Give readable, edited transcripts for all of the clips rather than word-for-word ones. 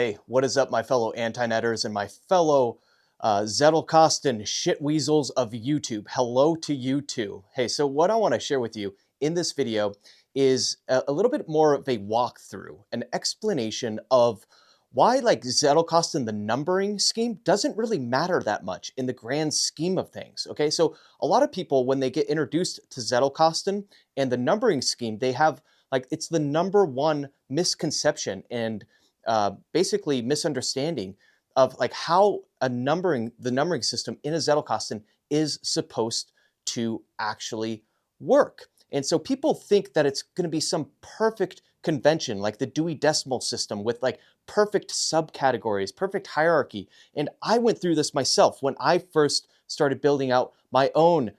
Hey, what is up, my fellow anti-netters and my fellow Zettelkasten shitweasels of YouTube? Hello to you too. Hey, so what I want to share with you in this video is a little bit more of a walkthrough, an explanation of why like Zettelkasten, the numbering scheme, doesn't really matter that much in the grand scheme of things. Okay, so a lot of people, when they get introduced to Zettelkasten and the numbering scheme, they have like it's the number one misconception and basically misunderstanding of like how the numbering system in a Zettelkasten is supposed to actually work. And so people think that it's going to be some perfect convention like the Dewey Decimal System with like perfect subcategories, perfect hierarchy. And I went through this myself when I first started building out my own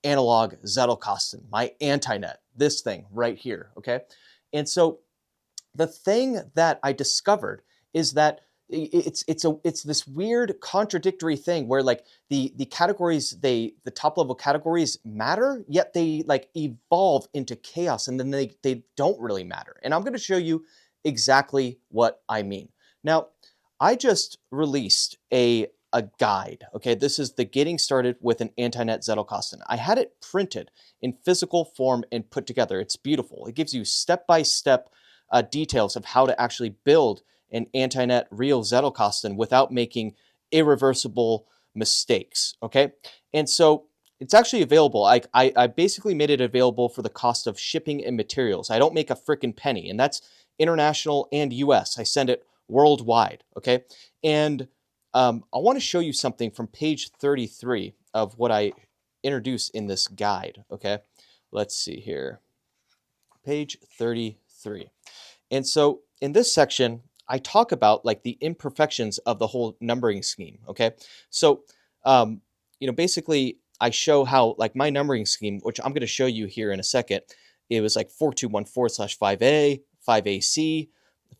analog Zettelkasten, my antinet, this thing right here, okay? And so the thing that I discovered is that it's this weird contradictory thing where like the categories the top level categories matter, yet they like evolve into chaos and then they don't really matter. And I'm going to show you exactly what I mean. Now, I just released a guide. Okay, this is the Getting Started with an Antinet Zettelkasten. I had it printed in physical form and put together. It's beautiful. It gives you step-by-step details of how to actually build an antinet real Zettelkasten without making irreversible mistakes, okay? And so it's actually available. I basically made it available for the cost of shipping and materials. I don't make a freaking penny, and that's international and US. I send it worldwide, okay? And I want to show you something from page 33 of what I introduce in this guide, okay? Let's see here. Page 33. And so in this section, I talk about like the imperfections of the whole numbering scheme. Okay. So, basically I show how like my numbering scheme, which I'm going to show you here in a second, it was like 4214/5A, 5AC,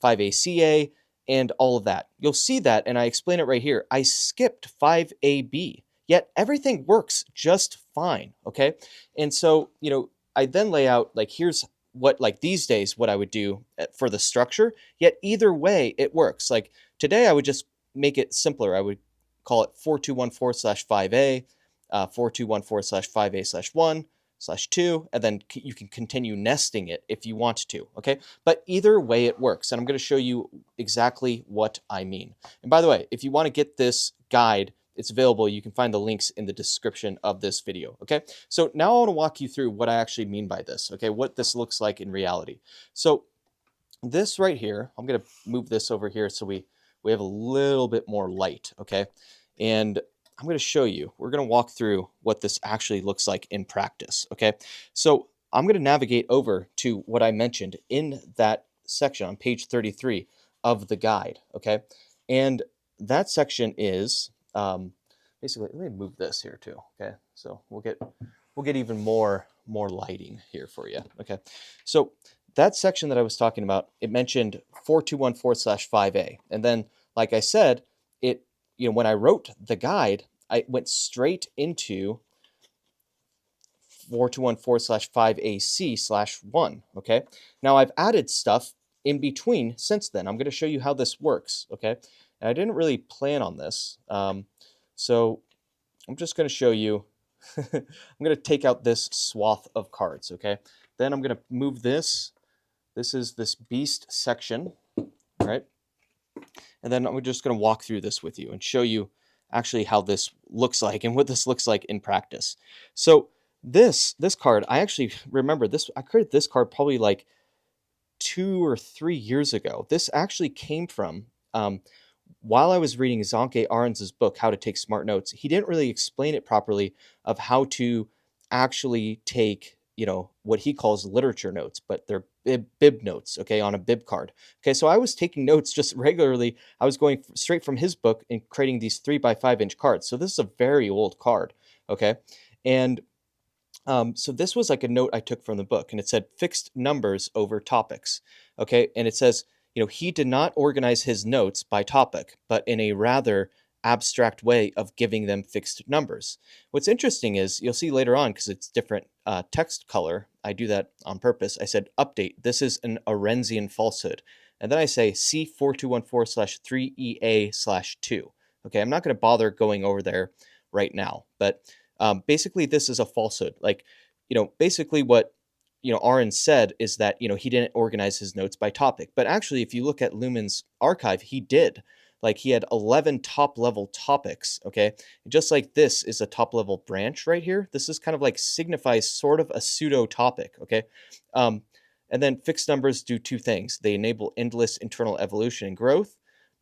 5ACA, and all of that. You'll see that. And I explain it right here. I skipped 5AB, yet everything works just fine. Okay. And so, I then lay out like, here's what like these days what I would do for the structure, yet either way it works. Like today I would just make it simpler. I would call it 4214/5A, 4214/5A/1/2, and then you can continue nesting it if you want to, okay? But either way it works, and I'm going to show you exactly what I mean. And by the way, if you want to get this guide, it's available. You can find the links in the description of this video, okay? So now I want to walk you through what I actually mean by this, okay? What this looks like in reality. So this right here, I'm going to move this over here so we have a little bit more light, okay? And I'm going to show you. We're going to walk through what this actually looks like in practice, okay? So I'm going to navigate over to what I mentioned in that section on page 33 of the guide, okay? And that section is basically, let me move this here too. Okay, so we'll get even more lighting here for you. Okay, so that section that I was talking about, it mentioned 4214/5A, and then like I said, it when I wrote the guide, I went straight into 4214/5AC/1. Okay, now I've added stuff in between since then. I'm going to show you how this works. Okay, and I didn't really plan on this. So I'm just going to show you, I'm going to take out this swath of cards, okay? Then I'm going to move this. This is this beast section, right? And then I'm just going to walk through this with you and show you actually how this looks like and what this looks like in practice. So this card, I actually remember this, I created this card probably like 2 or 3 years ago. This actually came from, while I was reading Zonke Arens's book, How to Take Smart Notes, he didn't really explain it properly of how to actually take, what he calls literature notes, but they're bib notes, okay, on a bib card. Okay, so I was taking notes just regularly. I was going straight from his book and creating these 3x5 inch cards. So this is a very old card, okay? And so this was like a note I took from the book, and it said fixed numbers over topics, okay? And it says, he did not organize his notes by topic, but in a rather abstract way of giving them fixed numbers. What's interesting is you'll see later on, because it's different text color, I do that on purpose. I said, update, this is an Arensian falsehood. And then I say C4214/3EA/2. Okay, I'm not going to bother going over there right now, but basically this is a falsehood. Like, basically what, Aaron said is that, he didn't organize his notes by topic. But actually, if you look at Luhmann's archive, he did. Like, he had 11 top level topics. Okay, just like this is a top level branch right here. This is kind of like signifies sort of a pseudo topic. Okay. And then fixed numbers do two things. They enable endless internal evolution and growth.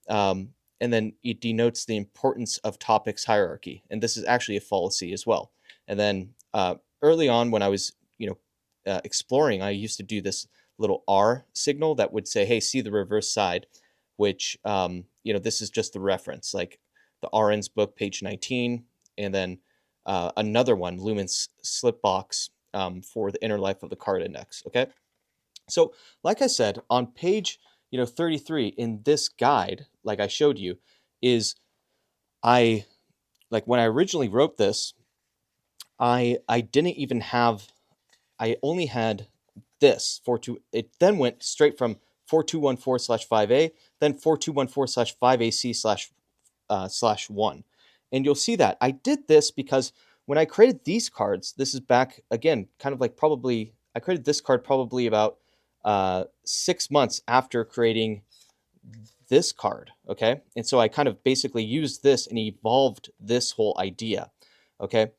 Um, and then it denotes the importance of topics hierarchy. And this is actually a fallacy as well. And then early on when I was, exploring, I used to do this little R signal that would say, hey, see the reverse side, which, this is just the reference, like the RN's book, page 19, and then another one, Luhmann's Slipbox for the inner life of the card index. Okay. So like I said, on page 33 in this guide, like I showed you, is I, like when I originally wrote this, I didn't even have, I only had this 42. It then went straight from 4214/5A, then 4214/5AC/1. And you'll see that I did this because when I created these cards, this is back again, kind of like probably, I created this card probably about 6 months after creating this card. Okay. And so I kind of basically used this and evolved this whole idea. Okay.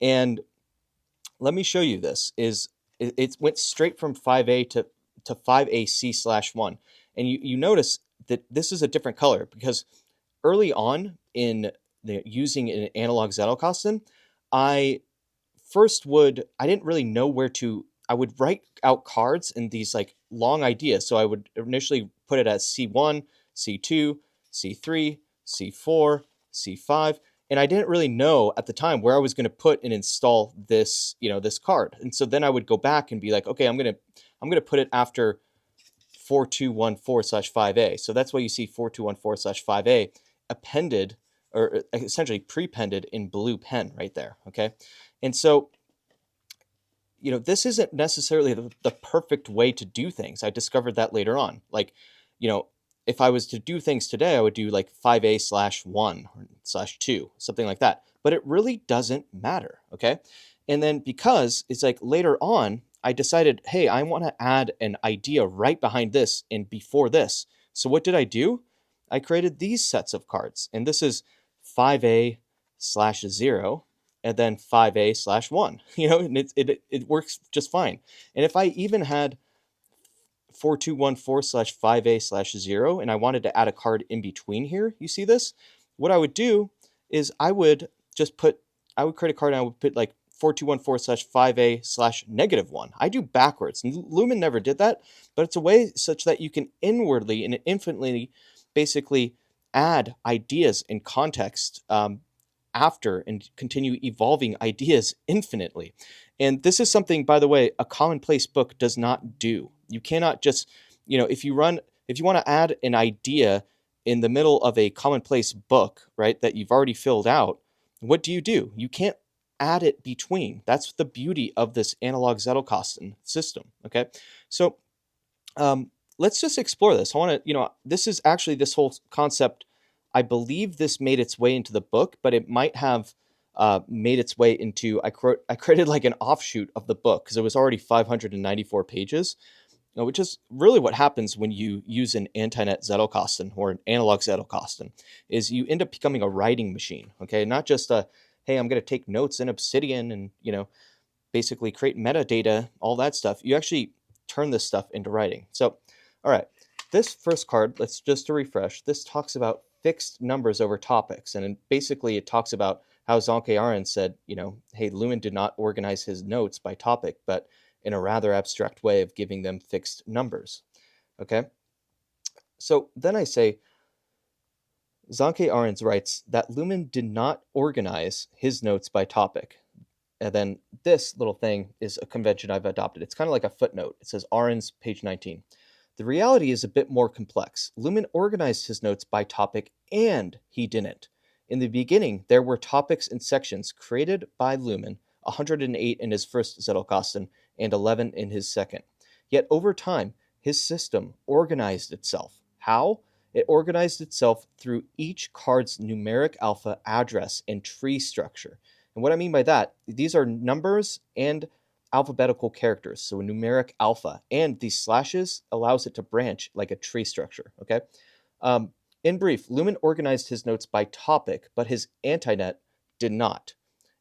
And let me show you this. It went straight from 5A to 5AC/1. And you notice that this is a different color because early on in using an analog Zettelkasten, I didn't really know where to, I would write out cards in these like long ideas. So I would initially put it as C1, C2, C3, C4, C5. And I didn't really know at the time where I was going to put and install this, this card. And so then I would go back and be like, okay, I'm going to put it after 4214/5A. So that's why you see 4214/5A appended, or essentially prepended in blue pen right there. Okay. And so, this isn't necessarily the perfect way to do things. I discovered that later on. Like, if I was to do things today, I would do like 5A/1/2, something like that. But it really doesn't matter. Okay. And then because it's like later on, I decided, hey, I want to add an idea right behind this and before this. So what did I do? I created these sets of cards. And this is 5A/0 and then 5A/1, and it works just fine. And if I even had 4214/5A/0 and I wanted to add a card in between here, you see this? What I would do is I would create a card and I would put like 4214/5A/-1. I do backwards. And Luhmann never did that, but it's a way such that you can inwardly and infinitely basically add ideas in context after and continue evolving ideas infinitely. And this is something, by the way, a commonplace book does not do. You cannot just, if you want to add an idea in the middle of a commonplace book, right, that you've already filled out, what do? You can't add it between. That's the beauty of this analog Zettelkasten system. Okay. So let's just explore this. I want to, this is actually this whole concept. I believe this made its way into the book, but it might have made its way into, I created like an offshoot of the book because it was already 594 pages, which is really what happens when you use an anti-net Zettelkasten or an analog Zettelkasten, is you end up becoming a writing machine. Okay, not just hey, I'm going to take notes in Obsidian and basically create metadata, all that stuff. You actually turn this stuff into writing. So, all right, this first card, let's just to refresh. This talks about fixed numbers over topics, and basically it talks about how Zanke Aaron said, hey, Luhmann did not organize his notes by topic, but in a rather abstract way of giving them fixed numbers. Okay, so then I say, Zanke Arens writes that Luhmann did not organize his notes by topic. And then this little thing is a convention I've adopted. It's kind of like a footnote. It says Arens, page 19. The reality is a bit more complex. Luhmann organized his notes by topic, and he didn't. In the beginning, there were topics and sections created by Luhmann, 108 in his first Zettelkasten and 11 in his second. Yet over time, his system organized itself. How? It organized itself through each card's numeric alpha address and tree structure. And what I mean by that, these are numbers and alphabetical characters, so numeric alpha, and these slashes allows it to branch like a tree structure, okay? Um, in brief, Lumen organized his notes by topic, but his antinet did not.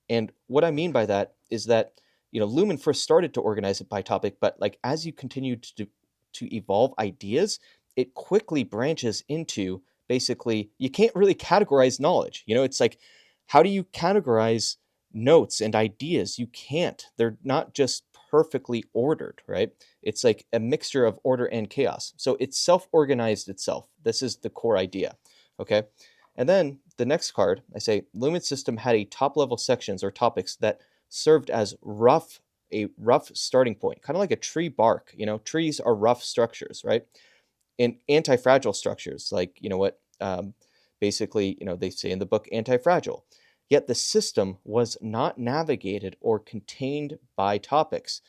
And what I mean by that is that, Lumen first started to organize it by topic, but like as you continue to evolve ideas, it quickly branches into basically you can't really categorize knowledge. It's like how do you categorize notes and ideas? You can't. They're not just perfectly ordered, right? It's like a mixture of order and chaos. So it's self-organized itself. This is the core idea. Okay. And then the next card, I say Lumen's system had a top level sections or topics that served as a rough starting point, kind of like a tree bark. Trees are rough structures, right? And anti-fragile structures, like, basically, they say in the book anti-fragile. Yet the system was not navigated or contained by topics.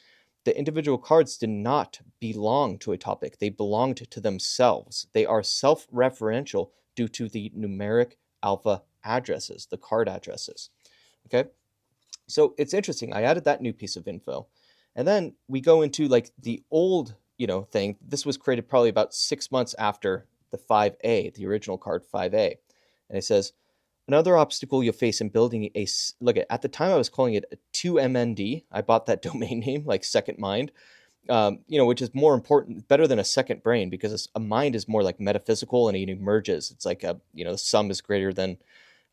The individual cards did not belong to a topic. They belonged to themselves. They are self-referential due to the numeric alpha addresses, the card addresses. Okay. So it's interesting. I added that new piece of info. And then we go into like the old, thing. This was created probably about 6 months after the 5A, the original card 5A. And it says, another obstacle you'll face in building look at the time I was calling it a 2MND. I bought that domain name, like Second Mind, which is more important, better than a second brain, because a mind is more like metaphysical and it emerges. It's like the sum is greater than,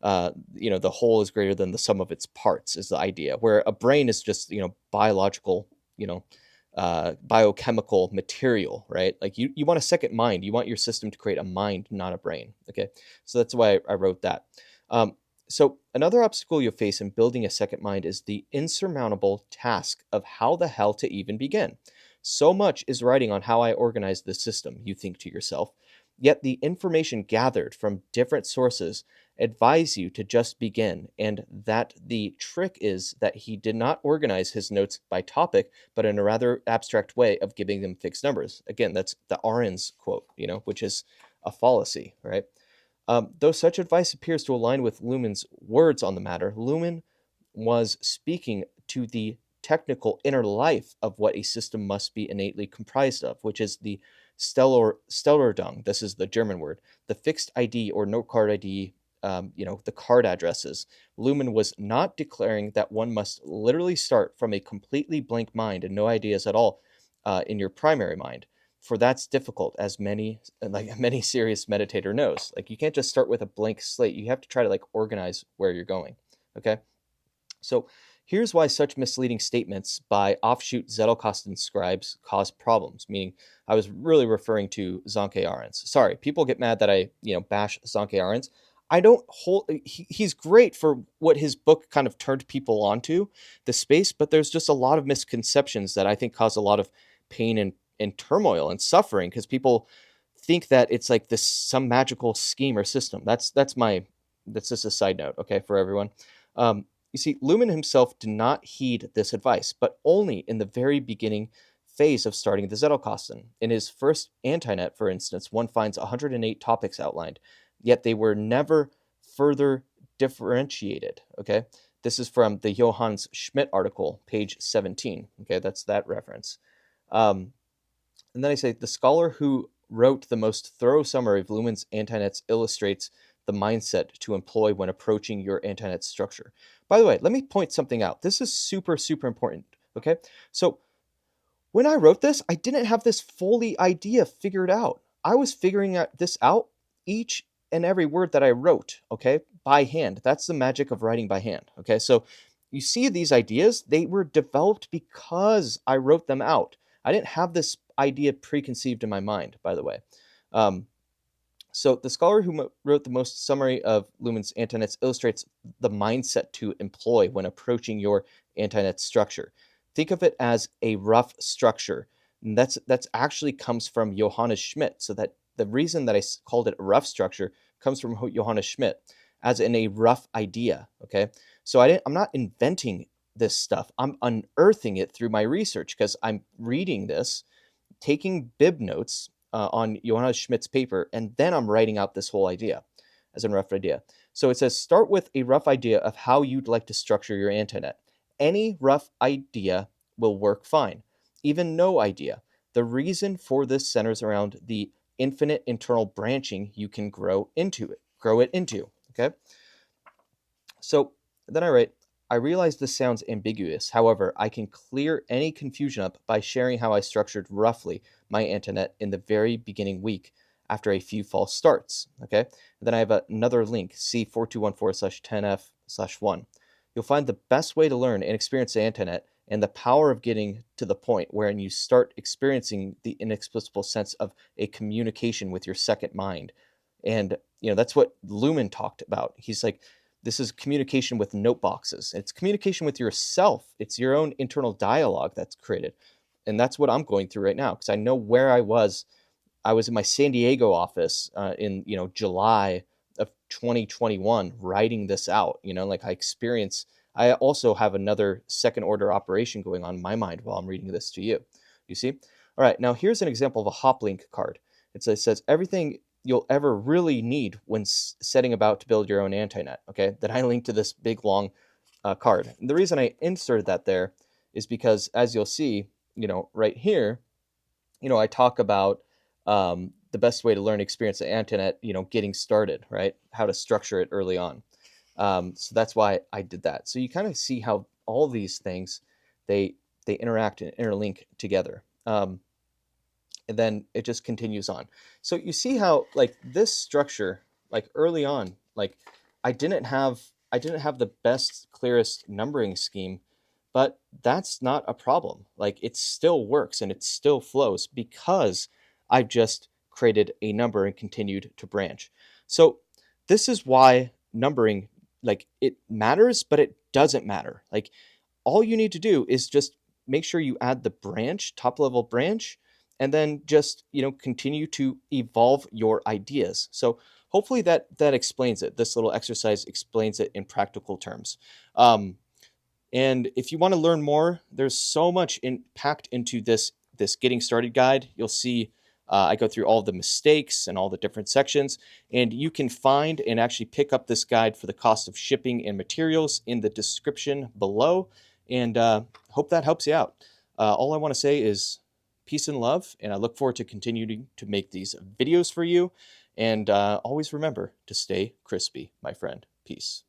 the whole is greater than the sum of its parts is the idea, where a brain is just, biological, biochemical material, right? Like you want a second mind. You want your system to create a mind, not a brain. Okay. So that's why I wrote that. So another obstacle you'll face in building a second mind is the insurmountable task of how the hell to even begin. So much is riding on how I organize the system, you think to yourself, yet the information gathered from different sources advise you to just begin, and that the trick is that he did not organize his notes by topic, but in a rather abstract way of giving them fixed numbers. Again, that's the Arends quote, which is a fallacy, right? Though such advice appears to align with Lumen's words on the matter, Lumen was speaking to the technical inner life of what a system must be innately comprised of, which is the Stellardung. This is the German word, the fixed ID or note card ID, the card addresses. Lumen was not declaring that one must literally start from a completely blank mind and no ideas at all in your primary mind. For that's difficult, as many serious meditator knows. Like you can't just start with a blank slate. You have to try to like organize where you're going. Okay. So here's why such misleading statements by offshoot Zettelkasten scribes cause problems, meaning I was really referring to Zanke Arends. Sorry, people get mad that I, bash Zanke Arends. I don't hold, he's great for what his book kind of turned people onto, the space, but there's just a lot of misconceptions that I think cause a lot of pain and turmoil and suffering, because people think that it's like this some magical scheme or system. That's just a side note, okay, for everyone. You see, Lumen himself did not heed this advice, but only in the very beginning phase of starting the Zettelkasten. In his first antinet, for instance, one finds 108 topics outlined, yet they were never further differentiated. Okay, this is from the Johannes Schmidt article, page 17. Okay, that's that reference. And then I say, the scholar who wrote the most thorough summary of Lumen's antinets illustrates the mindset to employ when approaching your antinet structure. By the way, let me point something out. This is super, super important. Okay, so when I wrote this, I didn't have this fully idea figured out. I was figuring this out each and every word that I wrote, okay, by hand. That's the magic of writing by hand, okay? So you see these ideas, they were developed because I wrote them out. I didn't have this idea preconceived in my mind, by the way. So the scholar who wrote the most summary of Lumen's antinets illustrates the mindset to employ when approaching your antinet structure. Think of it as a rough structure. And that's actually comes from Johannes Schmidt. So that the reason that I called it a rough structure comes from Johannes Schmidt, as in a rough idea. Okay, so I'm not inventing this stuff. I'm unearthing it through my research, because I'm reading this taking bib notes on Johannes Schmidt's paper, and then I'm writing out this whole idea as a rough idea. So it says, start with a rough idea of how you'd like to structure your antinet. Any rough idea will work fine, even no idea. The reason for this centers around the infinite internal branching you can grow it into, okay? So then I write, I realize this sounds ambiguous. However, I can clear any confusion up by sharing how I structured roughly my internet in the very beginning week after a few false starts. Okay. And then I have another link, C4214/10F/1. You'll find the best way to learn and experience the internet and the power of getting to the point wherein you start experiencing the inexplicable sense of a communication with your second mind. And, that's what Luhmann talked about. He's like, this is communication with note boxes. It's communication with yourself. It's your own internal dialogue that's created. And that's what I'm going through right now because I know where I was. I was in my San Diego office in, July of 2021 writing this out. Like I also have another second order operation going on in my mind while I'm reading this to you. You see? All right, now here's an example of a hop link card. It says everything you'll ever really need when setting about to build your own antinet. Okay, then I linked to this big long card. And the reason I inserted that there is because, as you'll see, right here, I talk about the best way to learn experience the internet, getting started, right? How to structure it early on. So that's why I did that. So you kind of see how all these things they interact and interlink together. And then it just continues on. So you see how like this structure, like early on, like I didn't have the best, clearest numbering scheme, but that's not a problem. Like it still works and it still flows because I've just created a number and continued to branch. So this is why numbering, like it matters, but it doesn't matter. Like all you need to do is just make sure you add the branch, top level branch, and then just, continue to evolve your ideas. So hopefully that explains it. This little exercise explains it in practical terms. And if you want to learn more, there's so much packed into this getting started guide. You'll see I go through all the mistakes and all the different sections, and you can find and actually pick up this guide for the cost of shipping and materials in the description below. And hope that helps you out. All I want to say is peace and love, and I look forward to continuing to make these videos for you. And always remember to stay crispy, my friend. Peace.